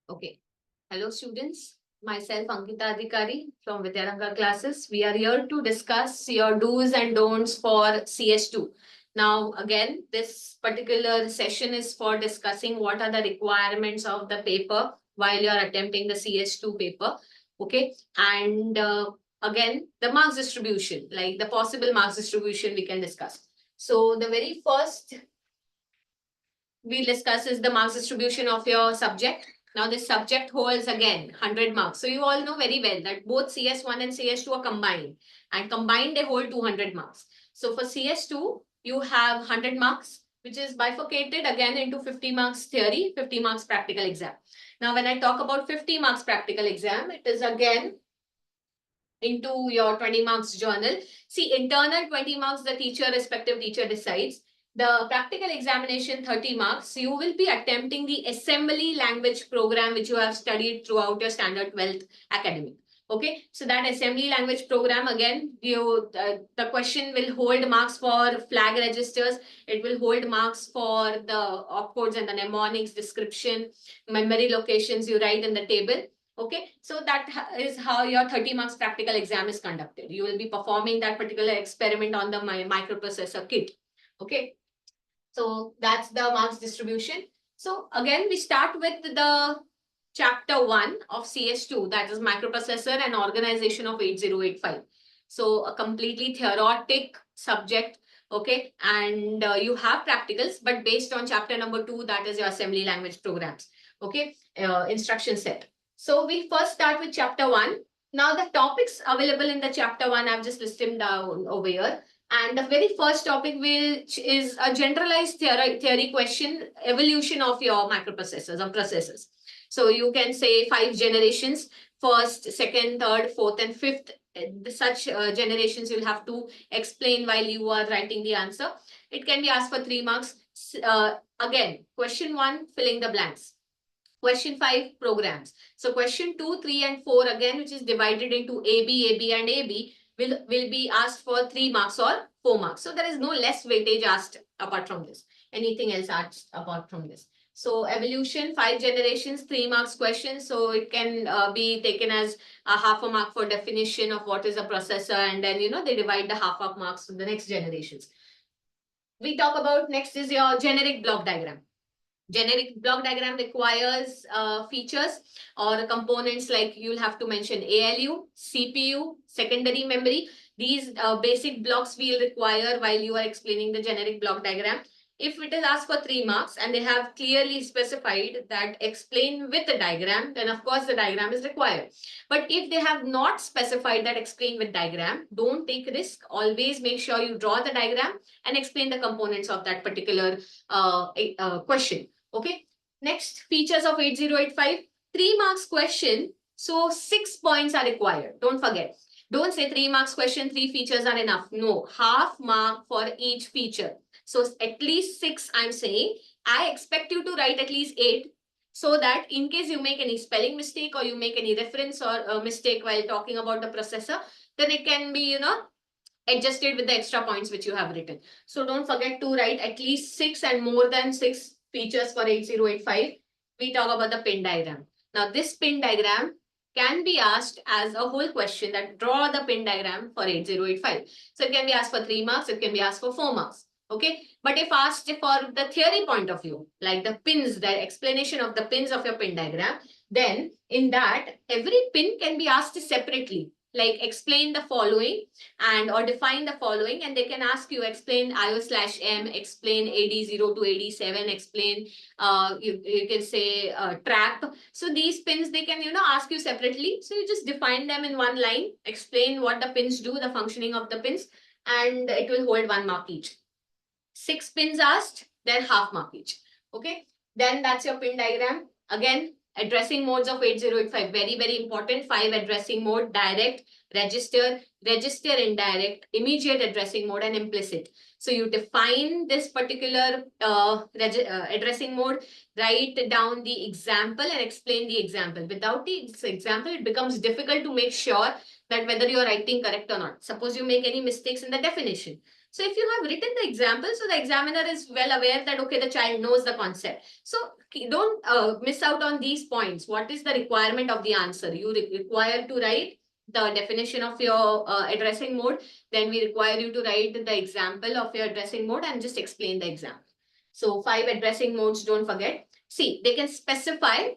Okay. Hello, students. Myself, Ankita Adhikari from Vidyaranga classes. We are here to discuss your do's and don'ts for CS2. Now, again, this particular session is for discussing what are the requirements of the paper while you are attempting the CS2 paper. Okay. And again, the marks distribution, like the possible marks distribution we can discuss. So, the very first we'll discuss is the marks distribution of your subject. Now, this subject holds again 100 marks. So, you all know very well that both CS1 and CS2 are combined, and combined they hold 200 marks. So, for CS2, you have 100 marks, which is bifurcated again into 50 marks theory, 50 marks practical exam. Now, when I talk about 50 marks practical exam, it is again into your 20 marks journal. See, internal 20 marks, the teacher, respective teacher decides. The practical examination 30 marks, you will be attempting the assembly language program which you have studied throughout your standard 12th academic. Okay, so that assembly language program, again, the question will hold marks for flag registers. It will hold marks for the opcodes and the mnemonics, description, memory locations you write in the table. Okay, so that is how your 30 marks practical exam is conducted. You will be performing that particular experiment on the microprocessor kit. Okay, so that's the marks distribution. So again, we start with the chapter 1 of CS2, that is microprocessor and organization of 8085. So a completely theoretic subject. Okay, and you have practicals, but based on chapter number 2, that is your assembly language programs. Okay, instruction set. So we first start with chapter 1. Now the topics available in the chapter 1, I've just listed them down over here. And the very first topic, which is a generalized theory question, evolution of your microprocessors or processors. So you can say 5 generations, first, second, third, fourth, and fifth. Such generations you'll have to explain while you are writing the answer. It can be asked for 3 marks. Again, question 1, filling the blanks. Question 5, programs. So question 2, 3, and 4 again, which is divided into AB, AB, and AB, will be asked for 3 marks or 4 marks. So there is no less weightage asked apart from this. Anything else asked apart from this. So evolution, 5 generations, 3 marks question. So it can be taken as a half a mark for definition of what is a processor, and then they divide the half of marks to the next generations. We talk about next is your generic block diagram. Generic block diagram requires features or components like you'll have to mention ALU, CPU, secondary memory. These basic blocks we'll require while you are explaining the generic block diagram. If it is asked for 3 marks and they have clearly specified that explain with the diagram, then of course the diagram is required. But if they have not specified that explain with diagram, don't take risk. Always make sure you draw the diagram and explain the components of that particular question. Okay. Next, features of 8085. 3 marks question. So 6 points are required. Don't forget. Don't say 3 marks question, 3 features are enough. No, half mark for each feature. So at least 6 I'm saying. I expect you to write at least 8, so that in case you make any spelling mistake or you make any reference or mistake while talking about the processor, then it can be, adjusted with the extra points which you have written. So don't forget to write at least 6 and more than 6 features for 8085. We talk about the pin diagram. Now this pin diagram can be asked as a whole question, that draw the pin diagram for 8085. So it can be asked for 3 marks, it can be asked for 4 marks. Okay, but if asked for the theory point of view, like the pins, the explanation of the pins of your pin diagram, then in that every pin can be asked separately. Like explain the following and or define the following, and they can ask you explain IO/M, explain AD0 to AD7, explain you can say trap. So these pins they can ask you separately. So you just define them in one line, explain what the pins do, the functioning of the pins, and it will hold 1 mark each. 6 pins asked, then half mark each. Okay, then that's your pin diagram. Again, addressing modes of 8085, very, very important. 5 addressing mode: direct, register, register indirect, immediate addressing mode, and implicit. So you define this particular addressing mode, write down the example and explain the example. Without the example, it becomes difficult to make sure that whether you are writing correct or not. Suppose you make any mistakes in the definition. So if you have written the example, so the examiner is well aware that, okay, the child knows the concept. So don't miss out on these points. What is the requirement of the answer? You require to write the definition of your addressing mode. Then we require you to write the example of your addressing mode and just explain the example. So 5 addressing modes, don't forget. See, they can specify,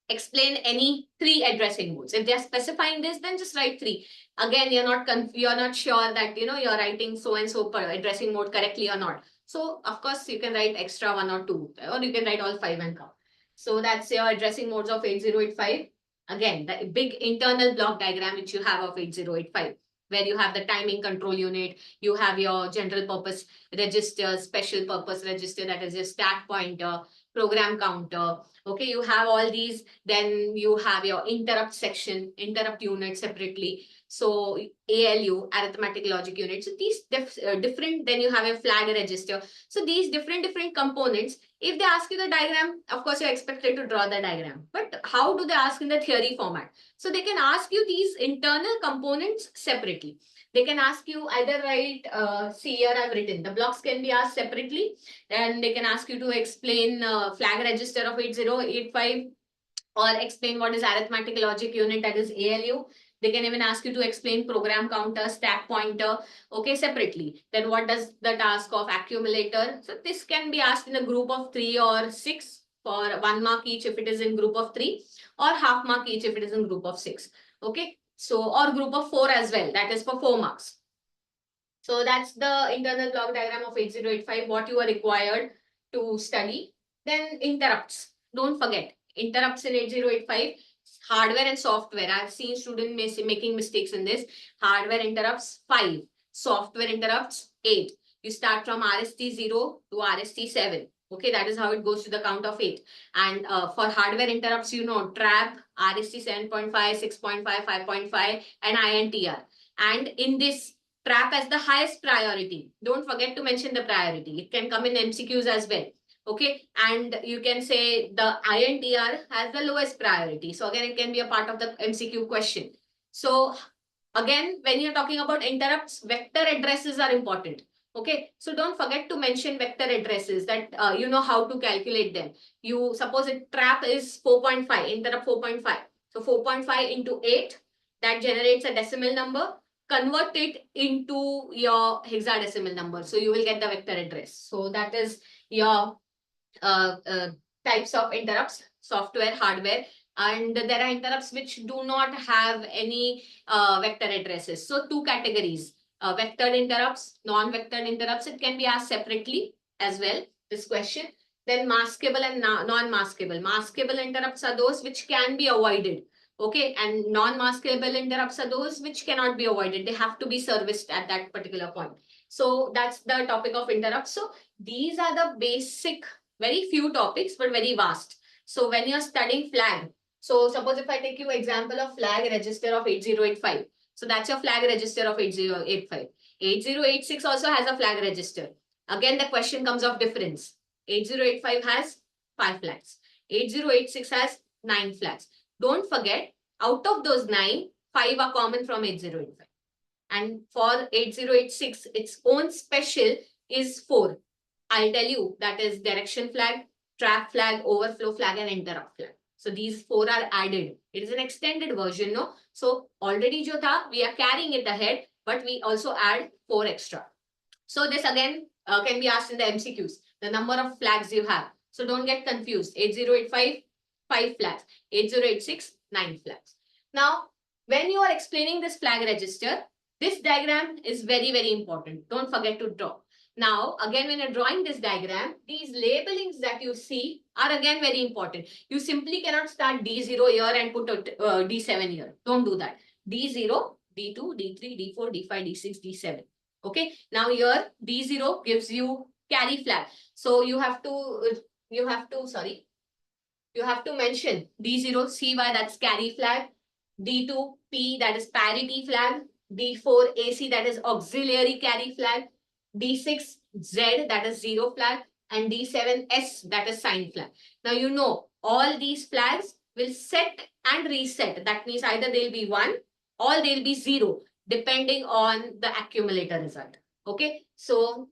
explain any 3 addressing modes. If they are specifying this, then just write 3. Again, you're not sure that you're writing so and so per addressing mode correctly or not. So of course you can write extra 1 or 2, or you can write all 5 and come. So that's your addressing modes of 8085. Again, the big internal block diagram which you have of 8085, where you have the timing control unit, you have your general purpose register, special purpose register, that is your stack pointer, program counter. Okay, you have all these. Then you have your interrupt section, interrupt unit separately. So ALU, arithmetic logic unit. So these different, then you have a flag register. So these different components, if they ask you the diagram, of course you're expected to draw the diagram. But how do they ask in the theory format? So they can ask you these internal components separately. They can ask you either write, see here I've written, the blocks can be asked separately, and they can ask you to explain flag register of 8085, or explain what is arithmetic logic unit, that is ALU. They can even ask you to explain program counter, stack pointer, okay, separately. Then what does the task of accumulator? So this can be asked in a group of 3 or 6 for 1 mark each if it is in group of 3, or half mark each if it is in group of 6. Okay, so or group of 4 as well, that is for 4 marks. So that's the internal block diagram of 8085, what you are required to study. Then interrupts, don't forget, interrupts in 8085, hardware and software. I've seen students making mistakes in this. Hardware interrupts 5, software interrupts 8. You start from RST 0 to RST 7. Okay, that is how it goes to the count of 8. And for hardware interrupts, trap, RST 7.5, 6.5, 5.5, and INTR. And in this, trap as the highest priority. Don't forget to mention the priority. It can come in MCQs as well. Okay, and you can say the INTR has the lowest priority. So again, it can be a part of the MCQ question. So again, when you're talking about interrupts, vector addresses are important. Okay, so don't forget to mention vector addresses, that you know how to calculate them. You suppose a trap is 4.5, interrupt 4.5. So 4.5 into 8, that generates a decimal number. Convert it into your hexadecimal number. So you will get the vector address. So that is your types of interrupts, software, hardware. And there are interrupts which do not have any vector addresses. So 2 categories, vectored interrupts, non-vectored interrupts. It can be asked separately as well, this question. Then maskable and non-maskable. Maskable interrupts are those which can be avoided. Okay, and non-maskable interrupts are those which cannot be avoided. They have to be serviced at that particular point. So that's the topic of interrupts. So these are the basic, very few topics, but very vast. So when you're studying flag, so suppose if I take you example of flag register of 8085. So that's your flag register of 8085. 8086 also has a flag register. Again, the question comes of difference. 8085 has 5 flags. 8086 has 9 flags. Don't forget, out of those 9, 5 are common from 8085. And for 8086, its own special is 4. I'll tell you, that is direction flag, trap flag, overflow flag, and interrupt flag. So these 4 are added. It is an extended version, no? So already jo tha, we are carrying it ahead, but we also add 4 extra. So this again can be asked in the MCQs, the number of flags you have. So don't get confused. 8085, 5 flags. 8086, 9 flags. Now, when you are explaining this flag register, this diagram is very, very important. Don't forget to draw. Now, again, when you're drawing this diagram, these labelings that you see are again very important. You simply cannot start D0 here and put D7 here. Don't do that. D0, D2, D3, D4, D5, D6, D7. Okay. Now here, D0 gives you carry flag. So you have to mention D0 CY, that's carry flag. D2 P, that is parity flag. D4 AC, that is auxiliary carry flag. D6 Z, that is 0 flag. And D7 S, that is sign flag. Now you know all these flags will set and reset. That means either they'll be 1 or they'll be 0, depending on the accumulator result. Okay, so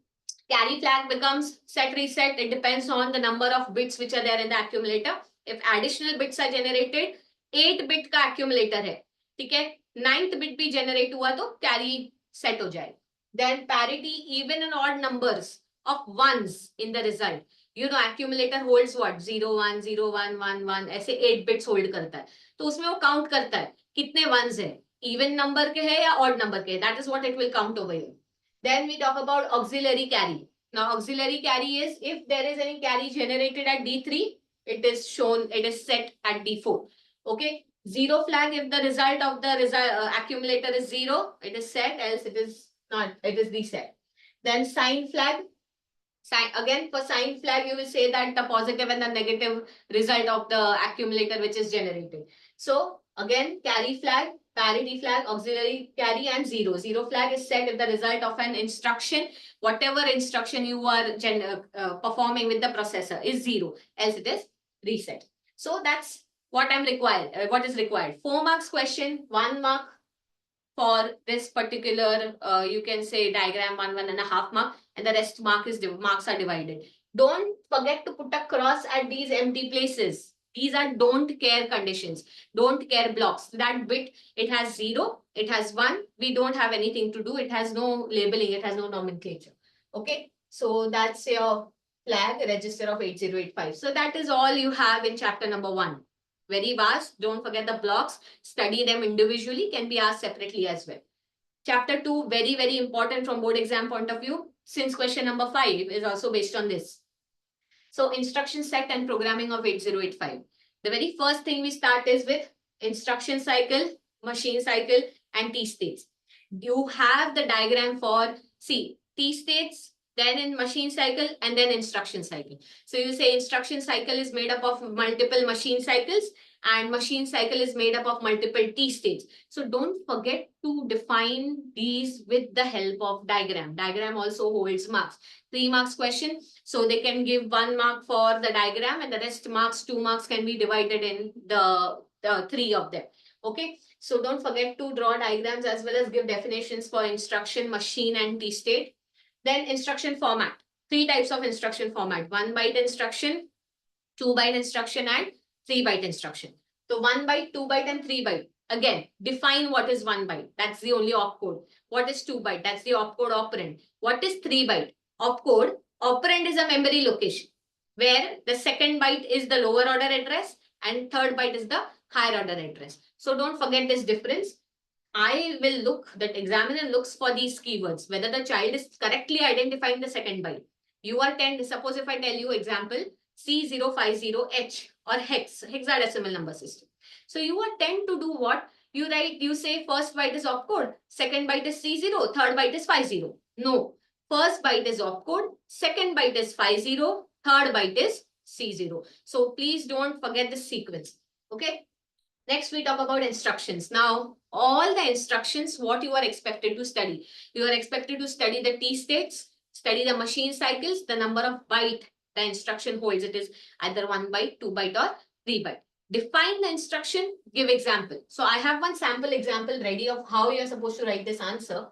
carry flag becomes set reset. It depends on the number of bits which are there in the accumulator. If additional bits are generated, 8 bit का accumulator है, ठीक है, 9th bit भी generate हुआ तो carry set हो जाए. Then parity, even and odd numbers of ones in the result. You know, accumulator holds what? 0, 1, 0, 1, 1, 1, ऐसे 8 bits hold करता है. तो उसमें वो count करता है कितने ones है, even number के है या odd number के. That is what it will count over here. Then we talk about auxiliary carry. Now, auxiliary carry is if there is any carry generated at D3, it is shown, it is set at D4. Okay. Zero flag if the result of the accumulator is 0, it is set, else it is not, it is reset. Then sign flag. Again, for sign flag, you will say that the positive and the negative result of the accumulator which is generated. So again, carry flag, parity flag, auxiliary carry, and zero. Zero flag is set if the result of an instruction, whatever instruction you are performing with the processor, is 0, else it is reset. So that's what I'm required. What is required? 4 marks question, 1 mark for this particular, you can say diagram, 1.5 mark, and the rest marks are divided. Don't forget to put a cross at these empty places. These are don't care conditions, don't care blocks. That bit, it has 0, it has 1. We don't have anything to do. It has no labeling, it has no nomenclature. Okay, so that's your flag register of 8085. So that is all you have in chapter number 1. Very vast. Don't forget the blocks. Study them individually, can be asked separately as well. Chapter 2, very, very important from board exam point of view, since question number 5 is also based on this. So instruction set and programming of 8085. The very first thing we start is with instruction cycle, machine cycle, and T states. You have the diagram for, see, T states, then in machine cycle, and then instruction cycle. So you say instruction cycle is made up of multiple machine cycles, and machine cycle is made up of multiple T states. So don't forget to define these with the help of diagram. Diagram also holds marks. 3 marks question. So they can give 1 mark for the diagram, and the rest marks, 2 marks can be divided in the 3 of them. Okay. So don't forget to draw diagrams as well as give definitions for instruction, machine, and T state. Then instruction format. 3 types of instruction format. 1 byte instruction, 2 byte instruction, and 3 byte instruction. So 1 byte, 2 byte, and 3 byte. Again, define what is 1 byte. That's the only opcode. What is 2 byte? That's the opcode operand. What is 3 byte? Opcode, operand is a memory location where the second byte is the lower order address and third byte is the higher order address. So don't forget this difference. I will look, that examiner looks for these keywords, whether the child is correctly identifying the second byte. You are 10, suppose if I tell you example, C050H or hex, hexadecimal number system. So you are 10 to do what? You write, you say first byte is opcode, second byte is C0, third byte is 50. No, first byte is opcode, second byte is 50, third byte is C0. So please don't forget the sequence. Okay. Next, we talk about instructions. Now, all the instructions, what you are expected to study. You are expected to study the T states, study the machine cycles, the number of byte the instruction holds. It is either 1 byte, 2 byte, or 3 byte. Define the instruction, give example. So I have one sample example ready of how you are supposed to write this answer.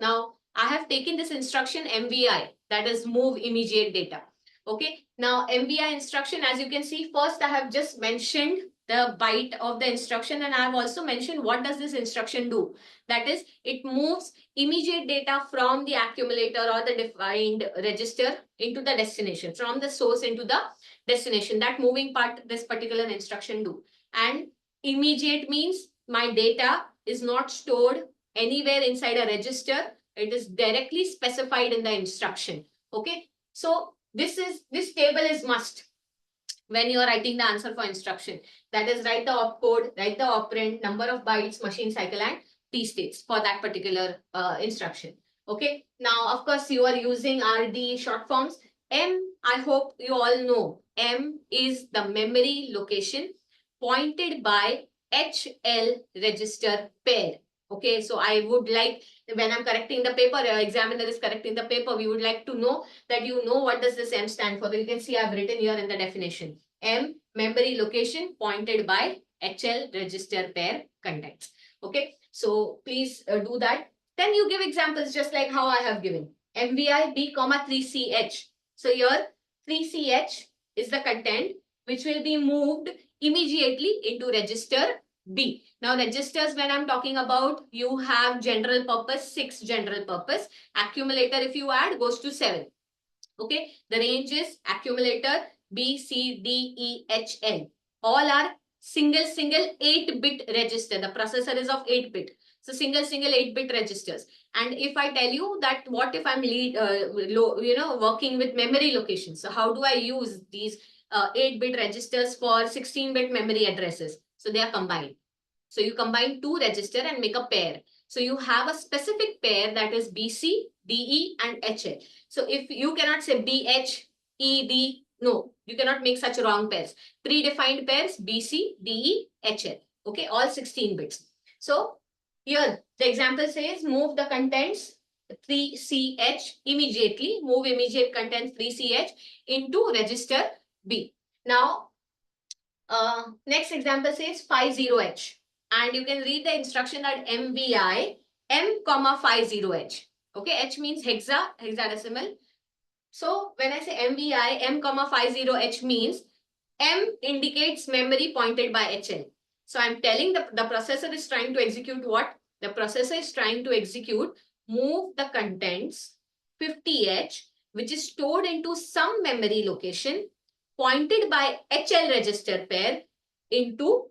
Now, I have taken this instruction MVI, that is move immediate data. Okay. Now, MVI instruction, as you can see, first I have just mentioned the byte of the instruction, and I have also mentioned what does this instruction do. That is, it moves immediate data from the accumulator or the defined register into the destination, from the source into the destination. That moving part this particular instruction do. And immediate means my data is not stored anywhere inside a register. It is directly specified in the instruction. Okay. So this table is must when you are writing the answer for instruction. That is, write the opcode, write the operand, number of bytes, machine cycle, and T states for that particular instruction. Okay. Now, of course, you are using RD short forms. M, I hope you all know. M is the memory location pointed by HL register pair. Okay, so I would like, when I'm correcting the paper, examiner is correcting the paper, we would like to know that you know what does this M stand for. You can see I've written here in the definition. M, memory location pointed by HL register pair contents. Okay, so please do that. Then you give examples just like how I have given. MVI B comma 3CH. So here 3CH is the content which will be moved immediately into register B. Now registers, when I'm talking about, you have general purpose, 6 general purpose. Accumulator, if you add, goes to 7. Okay, the range is accumulator B, C, D, E, H, L. All are single 8-bit register. The processor is of 8-bit. So single 8-bit registers. And if I tell you that what if I'm working with memory locations, so how do I use these 8-bit registers for 16-bit memory addresses? So they are combined. So you combine 2 register and make a pair. So you have a specific pair that is BC, DE and HL. So if you cannot say BH, ED, no, you cannot make such wrong pairs. Predefined pairs BC, DE, HL. Okay, all 16 bits. So here the example says move the contents 3CH immediately, move immediate contents 3CH into register B. Now, next example says 50H. And you can read the instruction that MVI M comma 50H. Okay, H means hexadecimal. So when I say MVI M comma 50H means M indicates memory pointed by HL. So I'm telling the processor is trying to execute what? The processor is trying to execute move the contents 50H, which is stored into some memory location pointed by HL register pair into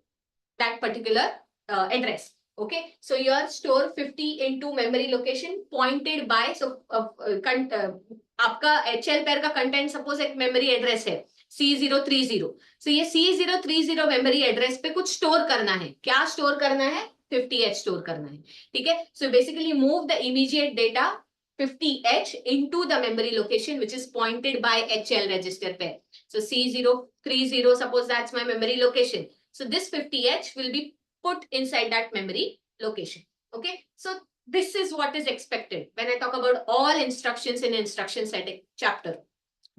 that particular address. Okay, so your store 50 into memory location pointed by, so आपका HL pair का content suppose एक memory address है C030. So ये C030 memory address पे कुछ store करना है. क्या store करना है? 50H store करना है. ठीक है? So basically move the immediate data 50H into the memory location which is pointed by HL register pair. So C030, suppose that's my memory location. So this 50H will be put inside that memory location. Okay, so this is what is expected when I talk about all instructions in instruction setting chapter.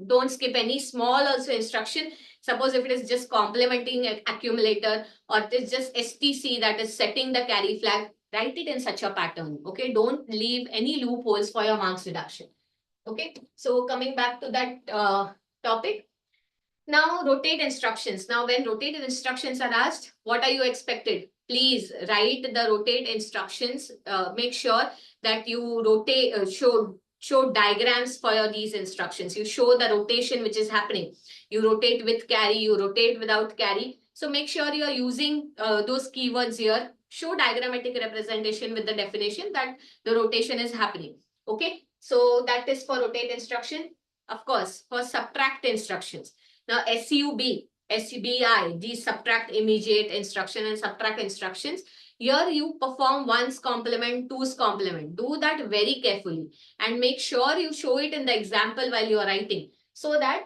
Don't skip any small also instruction. Suppose if it is just complementing an accumulator or it is just STC, that is setting the carry flag, write it in such a pattern. Okay, don't leave any loopholes for your marks reduction. Okay, so coming back to that topic. Now, rotate instructions. Now, when rotated instructions are asked, what are you expected? Please write the rotate instructions. Make sure that you rotate, show diagrams for these instructions. You show the rotation which is happening. You rotate with carry, you rotate without carry. So make sure you are using those keywords here. Show diagrammatic representation with the definition that the rotation is happening. Okay, so that is for rotate instruction. Of course, for subtract instructions. Now, SUB, SBI, these subtract immediate instruction and subtract instructions. Here you perform one's complement, two's complement. Do that very carefully and make sure you show it in the example while you are writing so that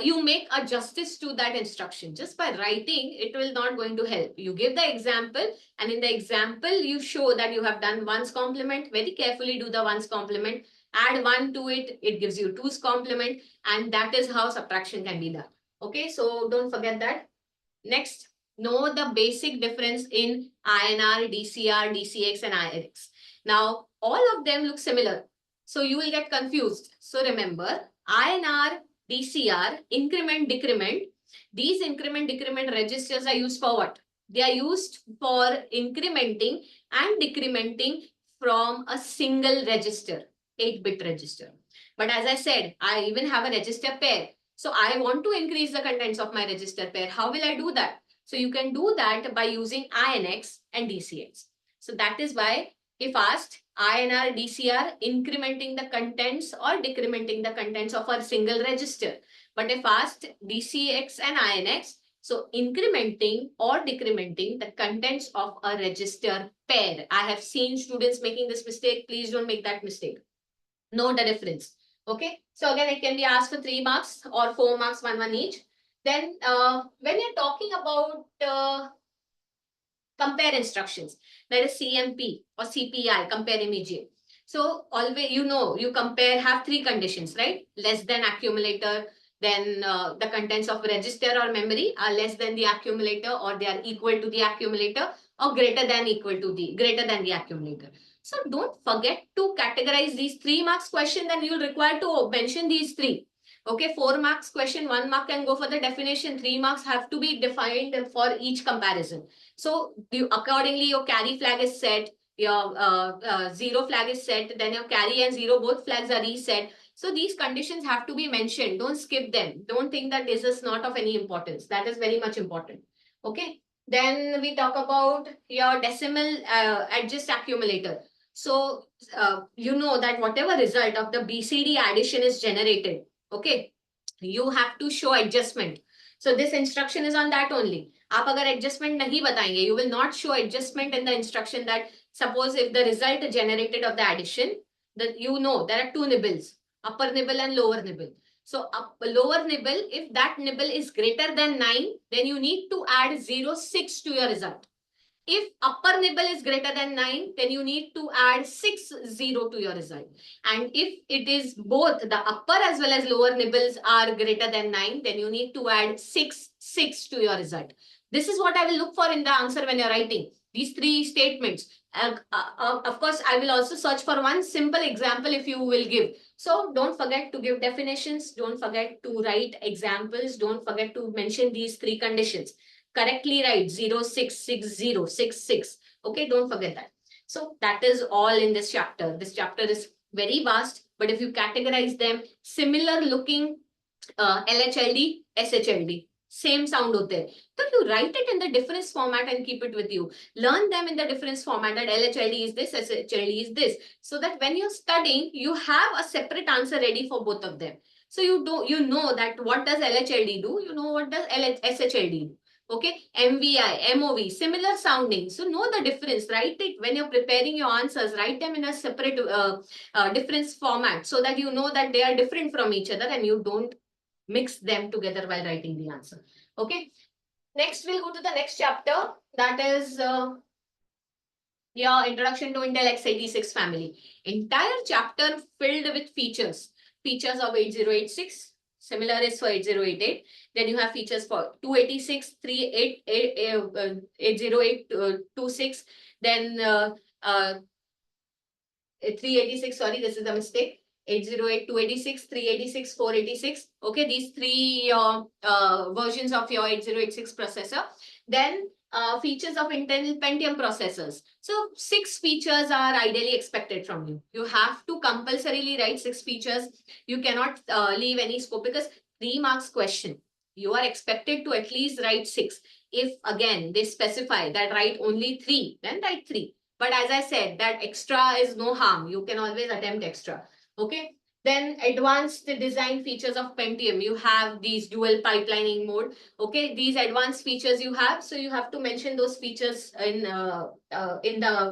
you make a justice to that instruction. Just by writing, it will not going to help. You give the example and in the example, you show that you have done one's complement. Very carefully do the one's complement. Add 1 to it, it gives you 2's complement, and that is how subtraction can be done. Okay, so don't forget that. Next, know the basic difference in INR, DCR, DCX, and INX. Now, all of them look similar, so you will get confused. So remember, INR, DCR, increment, decrement. These increment, decrement registers are used for what? They are used for incrementing and decrementing from a single register. 8-bit register. But as I said, I even have a register pair. So I want to increase the contents of my register pair. How will I do that? So you can do that by using INX and DCX. So that is why if asked INR, DCR, incrementing the contents or decrementing the contents of a single register. But if asked DCX and INX, so incrementing or decrementing the contents of a register pair. I have seen students making this mistake. Please don't make that mistake. Know the difference. Okay, so again, it can be asked for 3 marks or 4 marks, 1 each. Then when you're talking about compare instructions, that is CMP or CPI, compare immediate. So always, you compare, have 3 conditions, right? Less than accumulator, then the contents of register or memory are less than the accumulator or they are equal to the accumulator, or greater than equal to the greater than the accumulator. So don't forget to categorize these 3 marks question, then you'll require to mention these 3. Okay, 4 marks question, 1 mark can go for the definition, 3 marks have to be defined for each comparison. So you accordingly your carry flag is set, your zero flag is set, then your carry and zero both flags are reset. So these conditions have to be mentioned. Don't skip them. Don't think that this is not of any importance. That is very much important. Okay. Then we talk about your decimal adjust accumulator. So you know that whatever result of the BCD addition is generated, okay, you have to show adjustment. So this instruction is on that only. आप अगर adjustment नहीं बताएंगे, you will not show adjustment in the instruction. That suppose if the result generated of the addition, that you know there are 2 nibbles, upper nibble and lower nibble. So lower nibble, if that nibble is greater than 9, then you need to add 0.6 to your result. If upper nibble is greater than 9, then you need to add 6.0 to your result. And if it is both the upper as well as lower nibbles are greater than 9, then you need to add 6.6 to your result. This is what I will look for in the answer when you're writing these 3 statements. Of course, I will also search for one simple example if you will give. So don't forget to give definitions. Don't forget to write examples. Don't forget to mention these 3 conditions. Correctly write 0.66066. Okay, don't forget that. So that is all in this chapter. This chapter is very vast, but if you categorize them, similar looking LHLD, SHLD, same sound hote hain. So you write it in the difference format and keep it with you. Learn them in the difference format, that LHLD is this, SHLD is this, so that when you're studying, you have a separate answer ready for both of them. So you know that what does LHLD do, you know what does SHLD do. Okay, MVI, MOV, similar sounding. So know the difference. Write it when you're preparing your answers. Write them in a separate difference format so that you know that they are different from each other and you don't mix them together while writing the answer. Okay. Next, we'll go to the next chapter. That is your Introduction to Intel x86 family. Entire chapter filled with features. Features of 8086. Similar is for 8088. Then you have features for 286, 80826. Then 386, sorry, this is a mistake. 808, 286, 386, 486. Okay, these 3 versions of your 8086 processor. Then features of Intel Pentium processors. So 6 features are ideally expected from you. You have to compulsorily write 6 features. You cannot leave any scope because 3 marks question. You are expected to at least write 6. If again they specify that write only 3, then write 3. But as I said, that extra is no harm. You can always attempt extra. Okay. Then advanced design features of Pentium. You have these dual pipelining mode. Okay. These advanced features you have. So you have to mention those features in the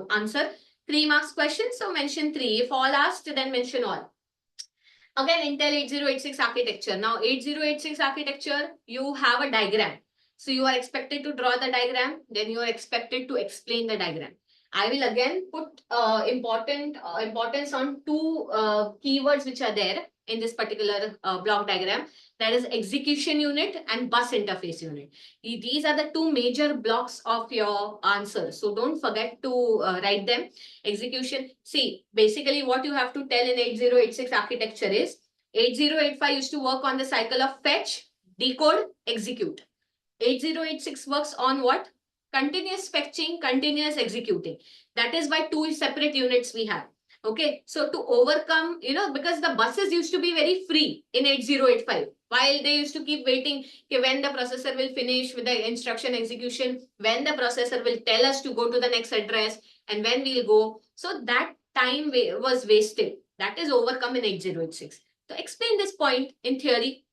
answer. 3 marks question. So mention 3. If all asked, then mention all. Again, Intel 8086 architecture. Now 8086 architecture, you have a diagram. So you are expected to draw the diagram. Then you are expected to explain the diagram. I will again put importance on 2 keywords which are there in this particular block diagram. That is execution unit and bus interface unit. These are the 2 major blocks of your answer. So don't forget to write them. Execution. See, basically what you have to tell in 8086 architecture is 8085 used to work on the cycle of fetch, decode, execute. 8086 works on what? Continuous fetching, continuous executing. That is why 2 separate units we have. Okay, so to overcome, because the buses used to be very free in 8085, while they used to keep waiting when the processor will finish with the instruction execution, when the processor will tell us to go to the next address, and when we'll go. So that time was wasted. That is overcome in 8086. So explain this point in theory,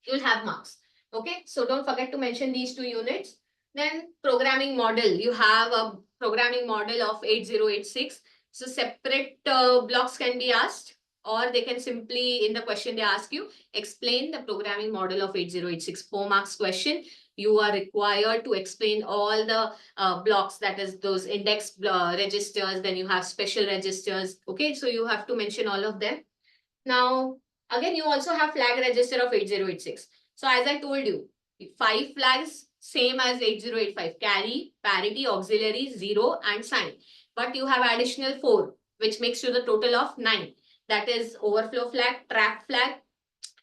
you'll have marks. Okay, so don't forget to mention these 2 units. Then programming model, you have a programming model of 8086. So separate blocks can be asked, or they can simply, in the question they ask you, explain the programming model of 8086. 4 marks question. You are required to explain all the blocks, that is those index registers, then you have special registers. Okay, so you have to mention all of them. Now, again, you also have flag register of 8086. So as I told you, 5 flags, same as 8085, carry, parity, auxiliary, 0 and sign. But you have additional 4, which makes you the total of 9. That is overflow flag, track flag,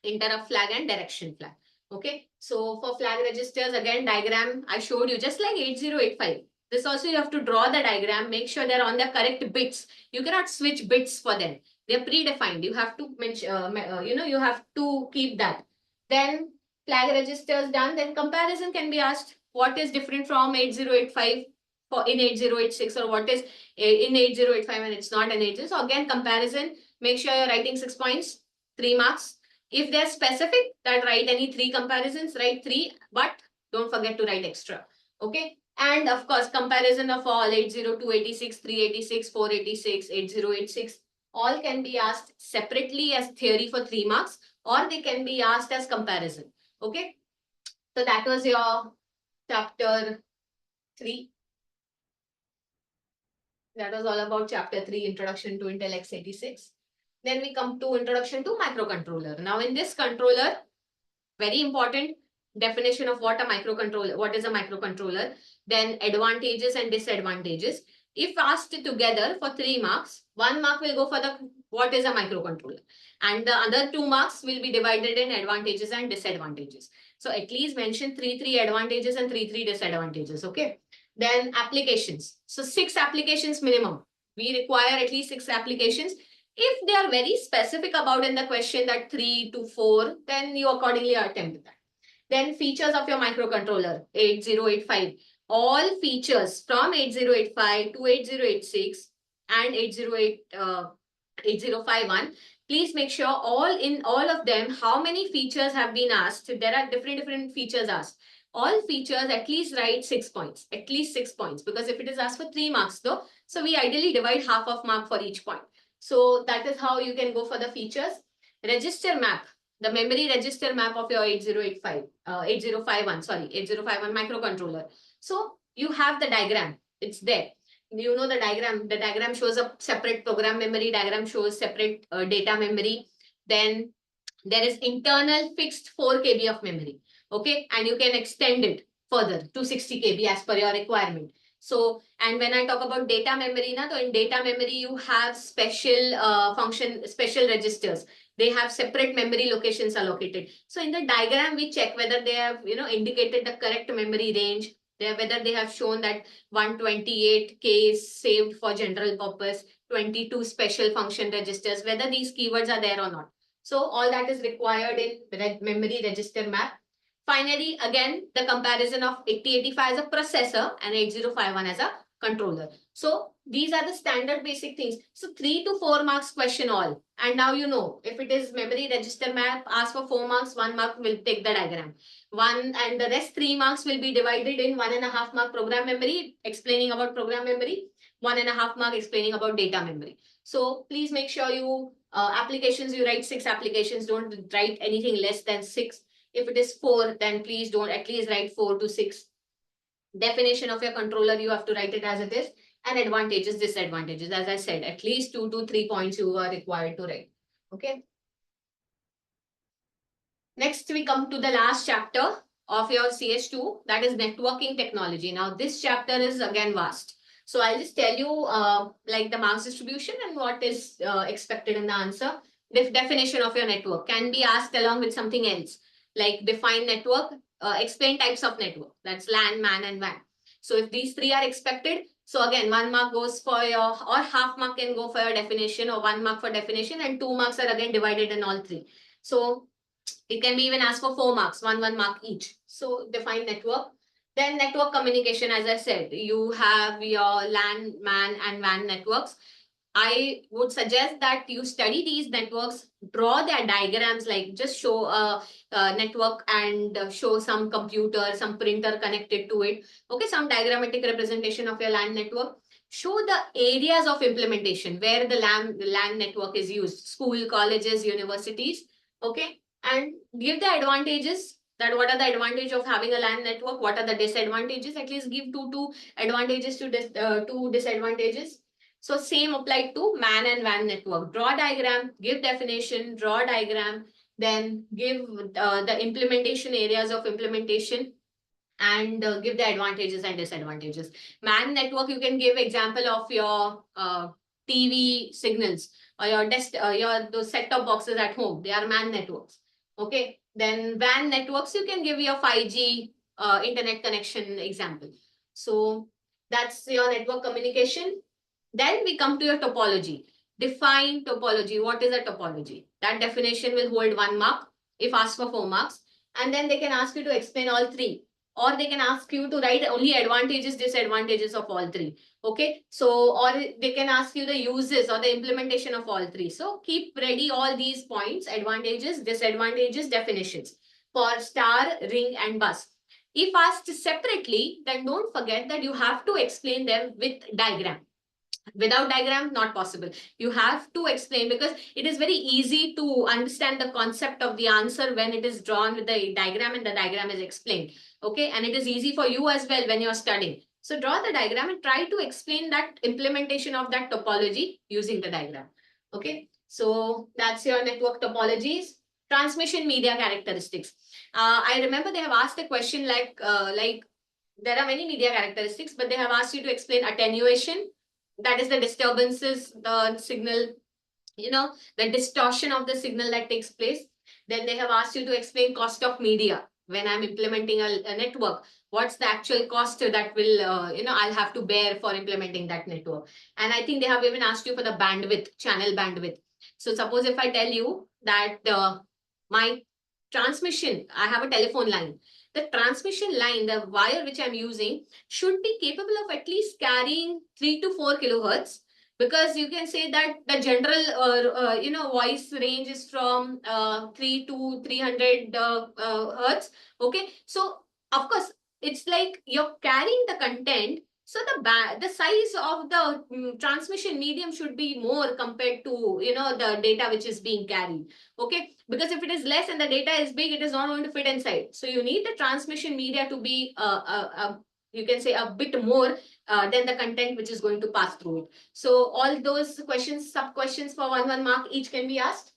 interrupt flag and direction flag. Okay, so for flag registers, again, diagram I showed you just like 8085. This also you have to draw the diagram, make sure they're on the correct bits. You cannot switch bits for them. They're predefined. You have to mention, you have to keep that. Then flag registers done, then comparison can be asked. What is different from 8085 for in 8086, or what is in 8085 and it's not an 80? So again, comparison, make sure you're writing 6 points, 3 marks. If they're specific, that write any 3 comparisons, write 3, but don't forget to write extra. Okay. And of course, comparison of all 802, 86, 386, 486, 8086, all can be asked separately as theory for 3 marks, or they can be asked as comparison. Okay. So that was your chapter 3. That was all about chapter 3, Introduction to Intel x86. Then we come to Introduction to Microcontroller. Now in this controller, very important definition of what is a microcontroller, then advantages and disadvantages. If asked together for 3 marks, 1 mark will go for the what is a microcontroller, and the other 2 marks will be divided in advantages and disadvantages. So at least mention 3 advantages and 3 disadvantages. Okay. Then applications. So 6 applications minimum. We require at least 6 applications. If they are very specific about in the question that 3 to 4, then you accordingly attempt that. Then features of your microcontroller, 8085. All features from 8085 to 8086 and 8051. Please make sure all of them, how many features have been asked. There are different features asked. All features, at least write 6 points. At least 6 points. Because if it is asked for 3 marks though, so we ideally divide half of mark for each point. So that is how you can go for the features. Register map, the memory register map of your 8051 microcontroller. So you have the diagram, it's there. You know the diagram shows a separate program memory, diagram shows separate data memory. Then there is internal fixed 4 KB of memory. Okay, and you can extend it further to 60 KB as per your requirement. So, and when I talk about data memory, so in data memory, you have special special registers. They have separate memory locations allocated. So in the diagram, we check whether they have, indicated the correct memory range, whether they have shown that 128K is saved for general purpose, 22 special function registers, whether these keywords are there or not. So all that is required in memory register map. Finally, again, the comparison of 8085 as a processor and 8051 as a controller. So these are the standard basic things. So 3 to 4 marks question all. And now you know, if it is memory register map, ask for 4 marks, 1 mark will take the diagram. And the rest 3 marks will be divided in 1.5 mark program memory, explaining about program memory, 1.5 mark explaining about data memory. So please make sure you, applications, you write 6 applications, don't write anything less than 6. If it is 4, then please don't, at least write 4 to 6. Definition of your controller, you have to write it as it is. And advantages, disadvantages. As I said, at least 2 to 3 points you are required to write. Okay. Next, we come to the last chapter of your CS2, that is networking technology. Now, this chapter is again vast. So I'll just tell you like the marks distribution and what is expected in the answer. The definition of your network can be asked along with something else. Like define network, explain types of network. That's LAN, MAN, and WAN. So if these 3 are expected, so again, 1 mark goes for your, or half mark can go for your definition, or 1 mark for definition, and 2 marks are again divided in all 3. So it can be even asked for 4 marks, 1 mark each. So define network. Then network communication, as I said, you have your LAN, MAN, and WAN networks. I would suggest that you study these networks, draw their diagrams, like just show a network and show some computer, some printer connected to it. Okay, some diagrammatic representation of your LAN network. Show the areas of implementation where the LAN network is used, school, colleges, universities. Okay, and give the advantages. That what are the advantages of having a LAN network? What are the disadvantages? At least give two advantages to 2 disadvantages. So same applied to MAN and WAN network. Draw diagram, give definition, draw diagram, then give the implementation, areas of implementation, and give the advantages and disadvantages. Man network, you can give example of your TV signals or your those set-top boxes at home. They are man networks. Okay. Then WAN networks, you can give your 5G internet connection example. So that's your network communication. Then we come to your topology. Define topology. What is a topology? That definition will hold 1 mark if asked for 4 marks. And then they can ask you to explain all 3. Or they can ask you to write only advantages, disadvantages of all 3. Okay. So, or they can ask you the uses or the implementation of all 3. So keep ready all these points: advantages, disadvantages, definitions for star, ring, and bus. If asked separately, then don't forget that you have to explain them with diagram. Without diagram, not possible. You have to explain, because it is very easy to understand the concept of the answer when it is drawn with the diagram and the diagram is explained. Okay, and it is easy for you as well when you're studying. So draw the diagram and try to explain that implementation of that topology using the diagram. Okay, so that's your network topologies. Transmission media characteristics. I remember they have asked a question like there are many media characteristics, but they have asked you to explain attenuation, that is the disturbances, the signal, the distortion of the signal that takes place. Then they have asked you to explain cost of media. When I'm implementing a network, what's the actual cost that will, I'll have to bear for implementing that network. And I think they have even asked you for the bandwidth, channel bandwidth. So suppose if I tell you that my transmission, I have a telephone line. The transmission line, the wire which I'm using, should be capable of at least carrying 3 to 4 kilohertz, because you can say that the general voice range is from 3 to 300 hertz. Okay, so of course it's like you're carrying the content, so the size of the transmission medium should be more compared to the data which is being carried. Okay, because if it is less and the data is big, it is not going to fit inside. So you need the transmission media to be you can say a bit more than the content which is going to pass through it. So all those questions, sub questions for 1 mark each can be asked.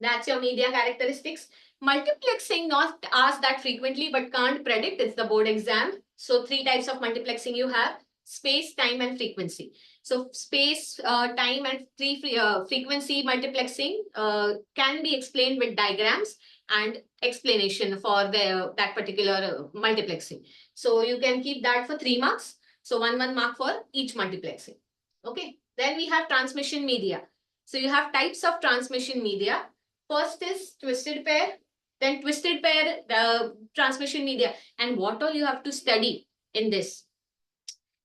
That's your media characteristics. Multiplexing, not asked that frequently, but can't predict. It's the board exam. So 3 types of multiplexing you have: space, time, and frequency. So space, time, and frequency multiplexing can be explained with diagrams and explanation for that particular multiplexing. So you can keep that for 3 marks. So 1 mark for each multiplexing. Okay. Then we have transmission media. So you have types of transmission media. First is twisted pair, then twisted pair, the transmission media. And what all you have to study in this?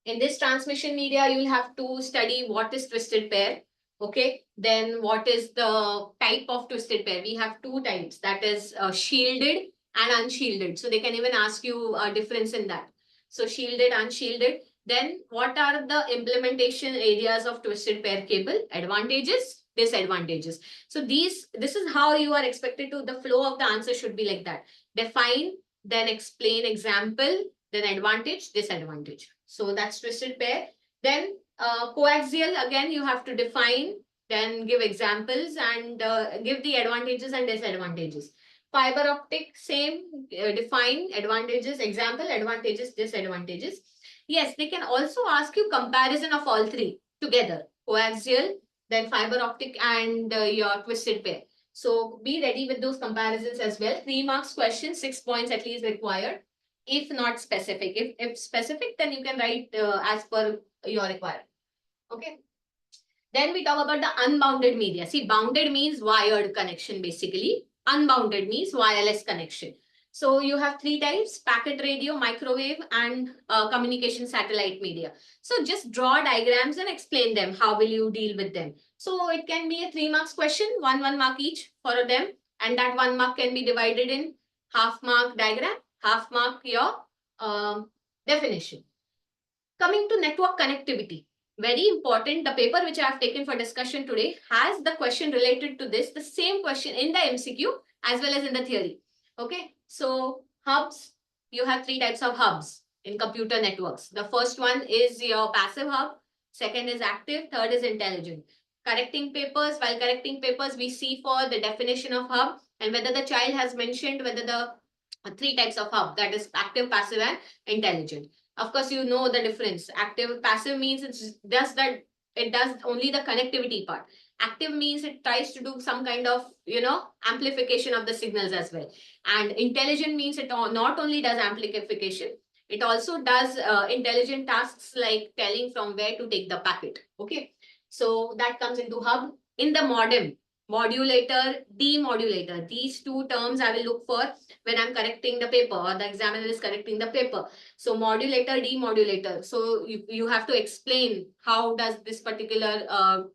In this transmission media, you will have to study what is twisted pair. Okay, then what is the type of twisted pair? We have 2 types, that is shielded and unshielded. So they can even ask you a difference in that. So shielded, unshielded. Then what are the implementation areas of twisted pair cable? Advantages, disadvantages. So this is how you are expected to, the flow of the answer should be like that. Define, then explain example, then advantage, disadvantage. So that's twisted pair. Then coaxial, again, you have to define, then give examples and give the advantages and disadvantages. Fiber optic, same, define, advantages, example, advantages, disadvantages. Yes, they can also ask you comparison of all 3 together: coaxial, then fiber optic, and your twisted pair. So be ready with those comparisons as well. 3 marks question, 6 points at least required, if not specific. If specific, then you can write as per your requirement. Okay. Then we talk about the unbounded media. See, bounded means wired connection basically. Unbounded means wireless connection. So you have 3 types: packet radio, microwave, and communication satellite media. So just draw diagrams and explain them. How will you deal with them? So it can be a 3 marks question, 1 mark each for them. And that 1 mark can be divided in half mark diagram, half mark your definition. Coming to network connectivity. Very important. The paper which I have taken for discussion today has the question related to this, the same question in the MCQ as well as in the theory. Okay. So hubs, you have 3 types of hubs in computer networks. The first one is your passive hub. Second is active. Third is intelligent. Correcting papers. While correcting papers, we see for the definition of hub and whether the child has mentioned whether the three types of hub, that is active, passive, and intelligent. Of course, you know the difference. Active, passive means it does only the connectivity part. Active means it tries to do some kind of, amplification of the signals as well. And intelligent means it not only does amplification, it also does intelligent tasks like telling from where to take the packet. Okay. So that comes into hub. In the modem, modulator, demodulator, these two terms I will look for when I'm correcting the paper or the examiner is correcting the paper. So modulator, demodulator. So you have to explain how does this particular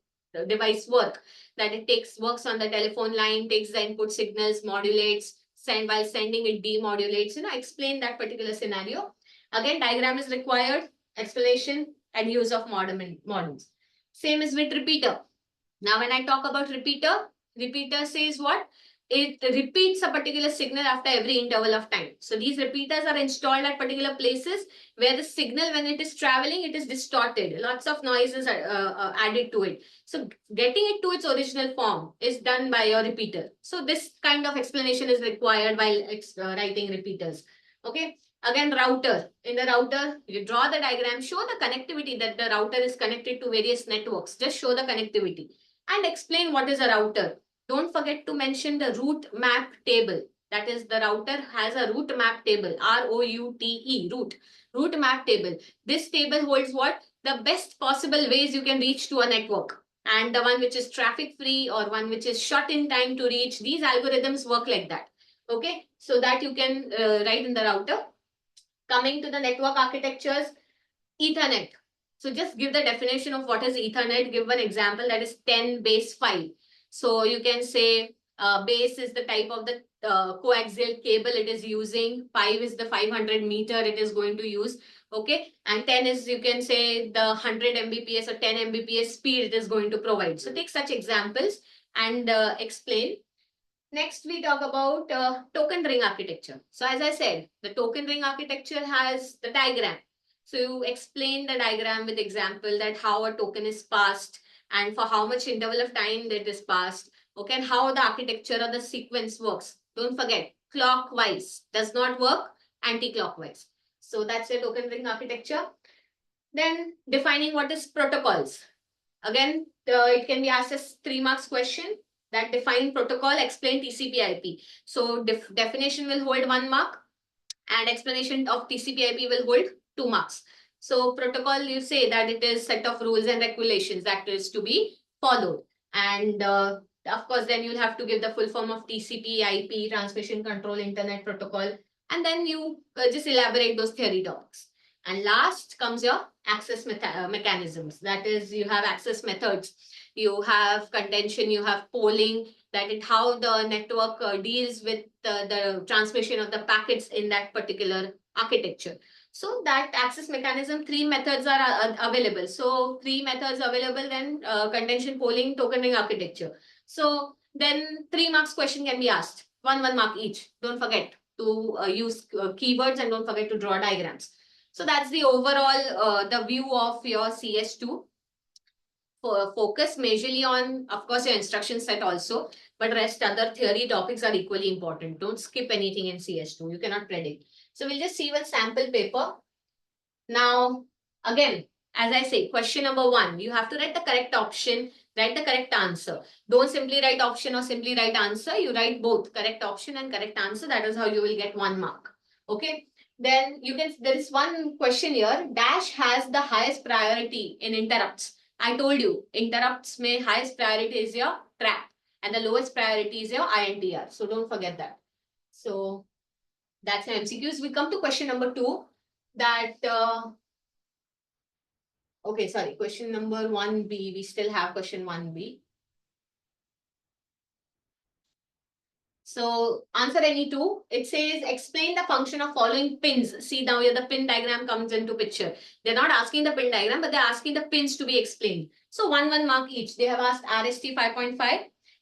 device work. That it works on the telephone line, takes the input signals, modulates, while sending it demodulates. Explain that particular scenario. Again, diagram is required, explanation and use of modems. Same is with repeater. Now, when I talk about repeater says what? It repeats a particular signal after every interval of time. So these repeaters are installed at particular places where the signal, when it is traveling, it is distorted. Lots of noises are added to it. So getting it to its original form is done by your repeater. So this kind of explanation is required while writing repeaters. Okay. Again, router. In the router, you draw the diagram, show the connectivity that the router is connected to various networks. Just show the connectivity and explain what is a router. Don't forget to mention the route map table. That is, the router has a route map table, ROUTE, route map table. This table holds what? The best possible ways you can reach to a network. And the one which is traffic free or one which is short in time to reach, these algorithms work like that. Okay, so that you can write in the router. Coming to the network architectures, Ethernet. So just give the definition of what is Ethernet. Give an example, that is 10 base 5. So you can say base is the type of the coaxial cable it is using. 5 is the 500 meter it is going to use. Okay. And 10 is, you can say, the 100 Mbps or 10 Mbps speed it is going to provide. So take such examples and explain. Next, we talk about token ring architecture. So as I said, the token ring architecture has the diagram. So you explain the diagram with example that how a token is passed and for how much interval of time that is passed. Okay, and how the architecture or the sequence works. Don't forget, clockwise does not work, anti-clockwise. So that's a token ring architecture. Then defining what is protocols. Again, it can be asked as 3 marks question. That define protocol, explain TCP/IP. So definition will hold 1 mark and explanation of TCP/IP will hold 2 marks. So protocol, you say that it is set of rules and regulations that is to be followed. And of course, then you'll have to give the full form of TCP/IP, transmission control internet protocol. And then you just elaborate those theory topics. And last comes your access mechanisms. That is, you have access methods, you have contention, you have polling, that is how the network deals with the transmission of the packets in that particular architecture. So that access mechanism, 3 methods are available. So 3 methods available, then contention, polling, token ring architecture. So then 3 marks question can be asked, 1 mark each. Don't forget to use keywords and don't forget to draw diagrams. So that's the overall, the view of your CS2. Focus majorly on, of course, your instruction set also, but rest other theory topics are equally important. Don't skip anything in CS2. You cannot predict. So we'll just see one sample paper. Now, again, as I say, question number 1, you have to write the correct option, write the correct answer. Don't simply write option or simply write answer. You write both correct option and correct answer. That is how you will get 1 mark. Okay. Then there is one question here. Dash has the highest priority in interrupts. I told you, interrupts may highest priority is your trap and the lowest priority is your INTR. So don't forget that. So that's an MCQs. We come to question number 2. That, okay, sorry, question number 1B. We still have question 1B. So answer any 2. It says explain the function of following pins. See, now here the pin diagram comes into picture. They're not asking the pin diagram, but they're asking the pins to be explained. So 1 mark each. They have asked RST 5.5.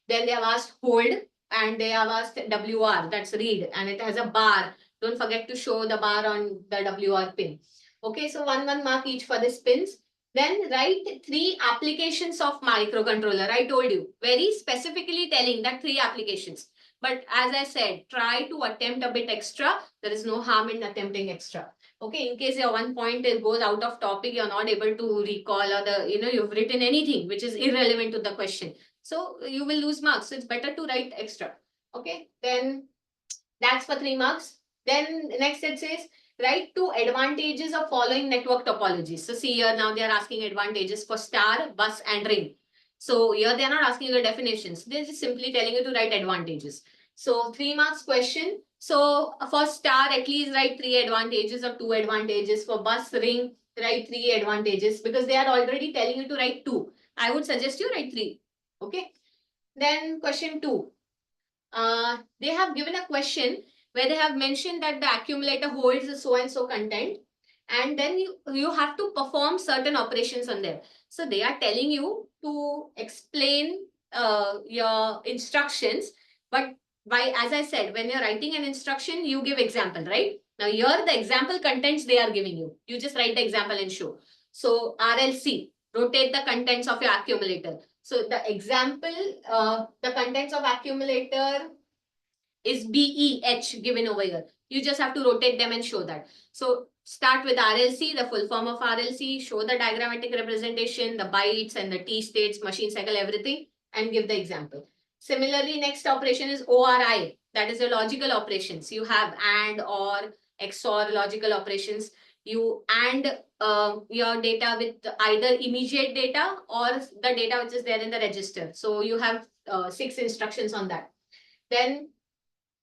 Then they have asked hold and they have asked WR. That's read and it has a bar. Don't forget to show the bar on the WR pin. Okay, so 1 mark each for these pins. Then write 3 applications of microcontroller. I told you, very specifically telling that 3 applications. But as I said, try to attempt a bit extra. There is no harm in attempting extra. Okay, in case your one point goes out of topic, you're not able to recall, or you've written anything which is irrelevant to the question. So you will lose marks. So it's better to write extra. Okay, then that's for 3 marks. Then next it says, write 2 advantages of following network topologies. So see here, now they are asking advantages for star, bus and ring. So here they are not asking you the definitions. They're just simply telling you to write advantages. So 3 marks question. So for star, at least write 3 advantages or 2 advantages. For bus, ring, write 3 advantages, because they are already telling you to write 2. I would suggest you write 3. Okay. Then question 2. They have given a question where they have mentioned that the accumulator holds a so and so content, and then you have to perform certain operations on them. So they are telling you to explain your instructions, but as I said, when you're writing an instruction, you give example, right? Now here the example contents they are giving you. You just write the example and show. So RLC, rotate the contents of your accumulator. So the example, the contents of accumulator is BEH given over here. You just have to rotate them and show that. So start with RLC, the full form of RLC, show the diagrammatic representation, the bytes and the T states, machine cycle, everything, and give the example. Similarly, next operation is ORI. That is the logical operations. You have AND, OR, XOR logical operations. You AND your data with either immediate data or the data which is there in the register. So you have 6 instructions on that. Then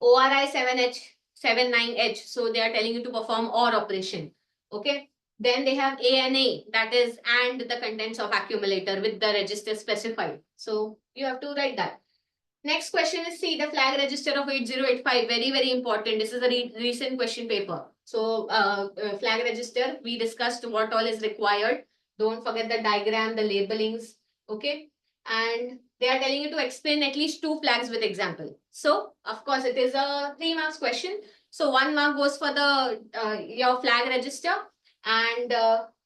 ORI 7H, 79H. So they are telling you to perform OR operation. Okay. Then they have ANA, that is and the contents of accumulator with the register specified. So you have to write that. Next question is, see the flag register of 8085. Very, very important. This is a recent question paper. So flag register, we discussed what all is required. Don't forget the diagram, the labelings. Okay. And they are telling you to explain at least 2 flags with example. So of course it is a 3 marks question. So 1 mark goes for the your flag register, and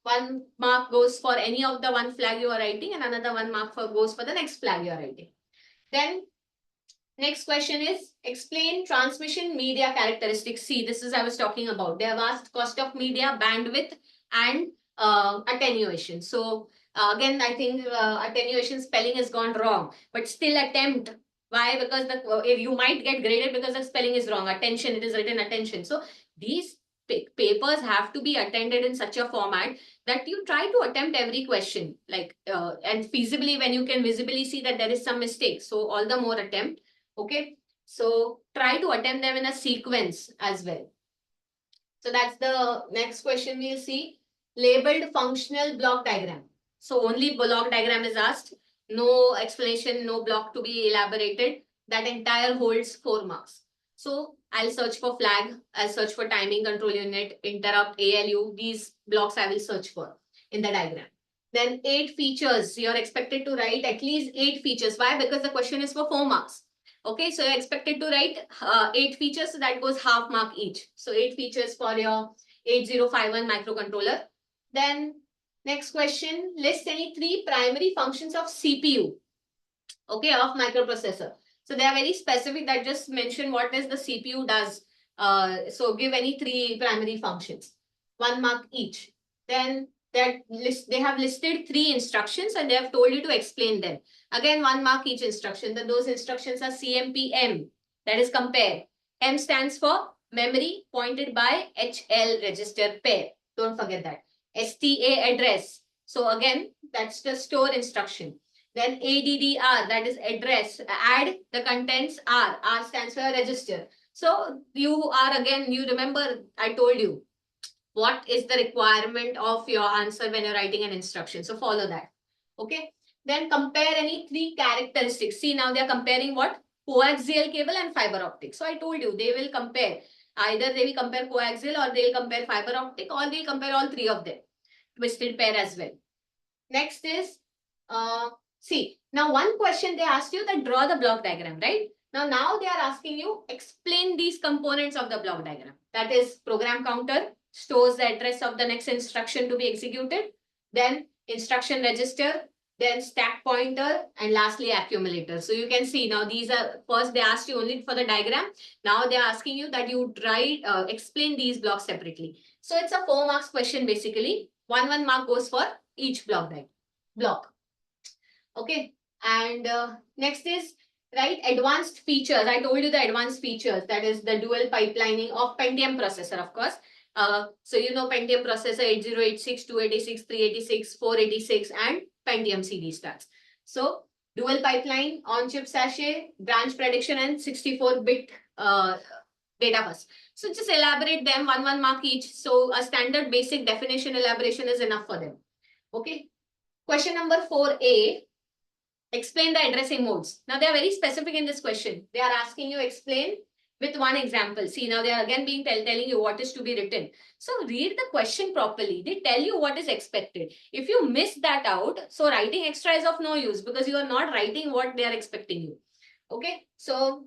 1 mark goes for any of the 1 flag you are writing, and another 1 mark goes for the next flag you are writing. Then next question is, explain transmission media characteristics. See, this is I was talking about. They have asked cost of media, bandwidth, and attenuation. So again, I think attenuation spelling has gone wrong, but still attempt. Why? Because you might get graded because the spelling is wrong. Attention, it is written attention. So these papers have to be attended in such a format that you try to attempt every question, like and feasibly when you can visibly see that there is some mistake. So all the more attempt. Okay, so try to attempt them in a sequence as well. So that's the next question we'll see. Labeled functional block diagram. So only block diagram is asked. No explanation, no block to be elaborated. That entire holds 4 marks. So I'll search for flag, I'll search for timing control unit, interrupt, ALU. These blocks I will search for in the diagram. Then 8 features. You're expected to write at least 8 features. Why? Because the question is for 4 marks. Okay, so you're expected to write 8 features, so that goes half mark each. So 8 features for your 8051 microcontroller. Then next question, list any 3 primary functions of CPU, okay, of microprocessor. So they are very specific, that just mention what is the CPU does. So give any 3 primary functions, 1 mark each. Then they have listed 3 instructions and they have told you to explain them. Again, 1 mark each instruction. Those instructions are CMP-M, that is compare. M stands for memory pointed by HL register pair. Don't forget that. STA address. So again, that's the store instruction. Then ADDR, that is address. Add the contents R. R stands for register. So you are again, you remember I told you what is the requirement of your answer when you're writing an instruction. So follow that. Okay. Then compare any 3 characteristics. See, now they're comparing what? Coaxial cable and fiber optic. So I told you they will compare. Either they will compare coaxial or they will compare fiber optic, or they will compare all 3 of them. Twisted pair as well. Next is, see, now one question they asked you that draw the block diagram, right? Now they are asking you explain these components of the block diagram. That is, program counter stores the address of the next instruction to be executed. Then instruction register, then stack pointer, and lastly accumulator. So you can see now these are, first they asked you only for the diagram. Now they're asking you that you explain these blocks separately. So it's a 4 marks question basically. 1 mark goes for each block. Okay, and next is right advanced features. I told you the advanced features, that is the dual pipelining of Pentium processor, of course. So you know Pentium processor 8086, 286, 386, 486 and Pentium CD stacks. So dual pipeline, on-chip sachet, branch prediction and 64-bit data bus. So just elaborate them, 1 mark each. So a standard basic definition elaboration is enough for them. Okay. Question number 4A. Explain the addressing modes. Now they are very specific in this question. They are asking you explain with one example. See, now they are again being telling you what is to be written. So read the question properly. They tell you what is expected. If you miss that out, so writing extra is of no use because you are not writing what they are expecting you. Okay, so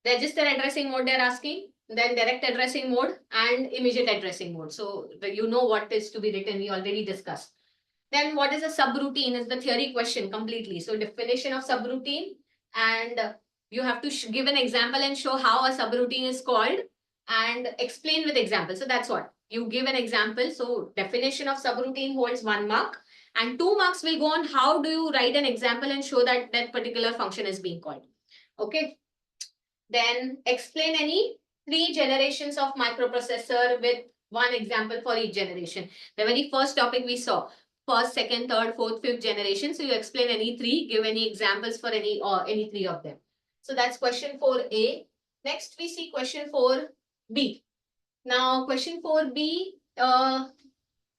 register addressing mode they are asking, then direct addressing mode and immediate addressing mode. So you know what is to be written, we already discussed. Then what is a subroutine is the theory question completely. So definition of subroutine, and you have to give an example and show how a subroutine is called and explain with example. So that's what you give an example. So definition of subroutine holds 1 mark and 2 marks will go on how do you write an example and show that that particular function is being called. Okay. Then explain any 3 generations of microprocessor with 1 example for each generation. The very first topic we saw, first, second, third, fourth, fifth generation. So you explain any 3, give any examples for any 3 of them. So that's question 4A. Next we see question 4B. Now question 4B,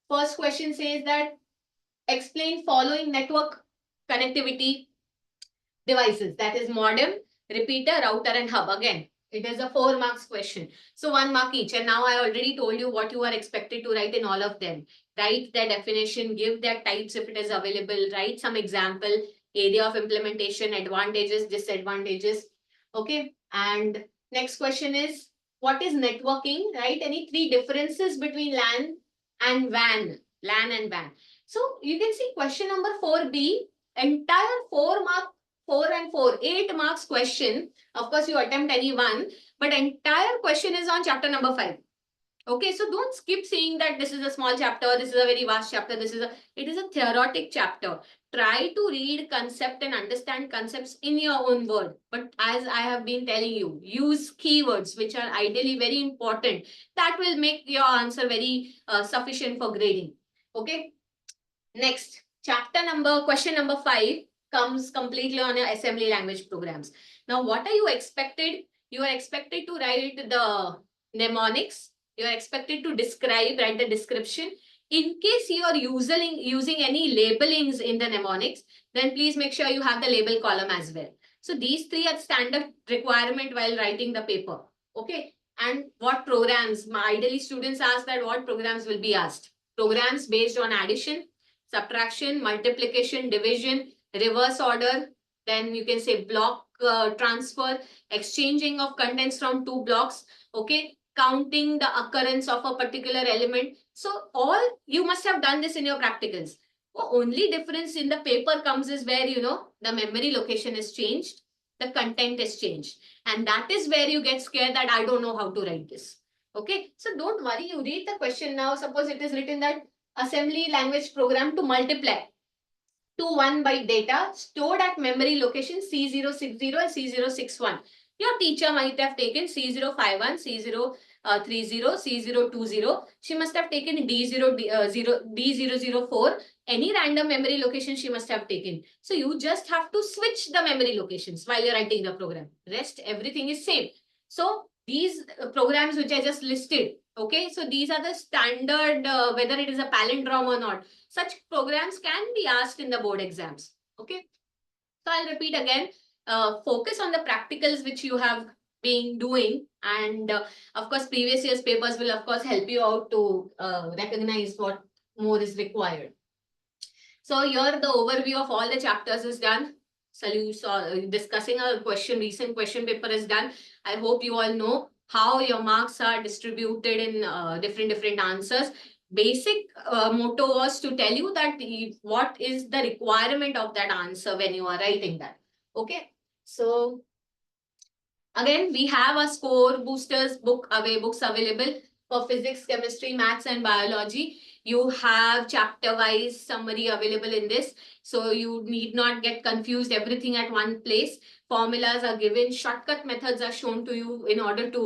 first question says that explain following network connectivity devices, that is modem, repeater, router and hub. Again, it is a 4 marks question. So 1 mark each. And now I already told you what you are expected to write in all of them. Write their definition, give their types if it is available, write some example, area of implementation, advantages, disadvantages. Okay. And next question is, what is networking? Write any 3 differences between LAN and WAN. LAN and WAN. So you can see question number 4B, entire 4 and 4, 8 marks question. Of course, you attempt any one, but entire question is on chapter number 5. Okay, so don't skip saying that this is a small chapter, this is a very vast chapter, it is a theoretic chapter. Try to read concept and understand concepts in your own word. But as I have been telling you, use keywords, which are ideally very important. That will make your answer very sufficient for grading. Okay. Next, question number 5 comes completely on your assembly language programs. Now, what are you expected? You are expected to write the mnemonics. You are expected to write the description. In case you are using any labelings in the mnemonics, then please make sure you have the label column as well. So these 3 are standard requirement while writing the paper. Okay. And what programs? Ideally, students ask that what programs will be asked. Programs based on addition, subtraction, multiplication, division, reverse order, then you can say block transfer, exchanging of contents from 2 blocks, okay, counting the occurrence of a particular element. So all you must have done this in your practicals. The only difference in the paper comes is where, you know, the memory location is changed, the content is changed. And that is where you get scared that I don't know how to write this. Okay, so don't worry, you read the question now. Suppose it is written that assembly language program to multiply to 1 byte data stored at memory location C060 and C061. Your teacher might have taken C051, C030, C020. She must have taken D004. Any random memory location she must have taken. So you just have to switch the memory locations while you're writing the program. Rest, everything is same. So these programs which I just listed, okay, so these are the standard, whether it is a palindrome or not. Such programs can be asked in the board exams. Okay. So I'll repeat again, focus on the practicals which you have been doing. And of course, previous year's papers will of course help you out to recognize what more is required. So here the overview of all the chapters is done. So discussing a recent question paper is done. I hope you all know how your marks are distributed in different answers. basic motto was to tell you that what is the requirement of that answer when you are writing that. Okay. So again, we have a score boosters books available for physics, chemistry, maths, and biology. You have chapter wise summary available in this. So you need not get confused everything at one place. Formulas are given, shortcut methods are shown to you in order to,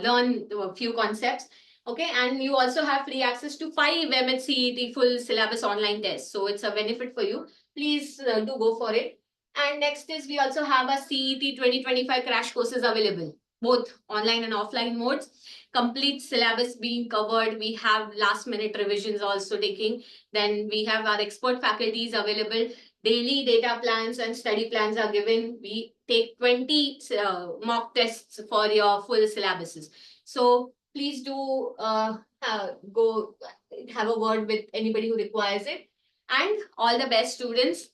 learn a few concepts. Okay, and you also have free access to 5 MHCET full syllabus online tests. So it's a benefit for you. Please do go for it. And next is we also have a CET 2025 crash courses available, both online and offline modes. Complete syllabus being covered. We have last minute revisions also taking. Then we have our expert faculties available. Daily data plans and study plans are given. We take 20 mock tests for your full syllabuses. So please do go have a word with anybody who requires it. And all the best, students.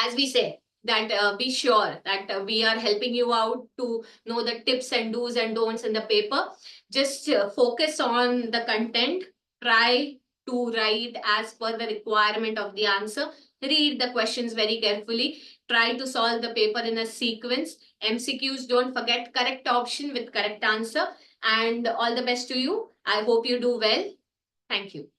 As we say, that be sure that we are helping you out to know the tips and do's and don'ts in the paper. Just focus on the content. Try to write as per the requirement of the answer. Read the questions very carefully. Try to solve the paper in a sequence. MCQs, don't forget correct option with correct answer. And all the best to you. I hope you do well. Thank you.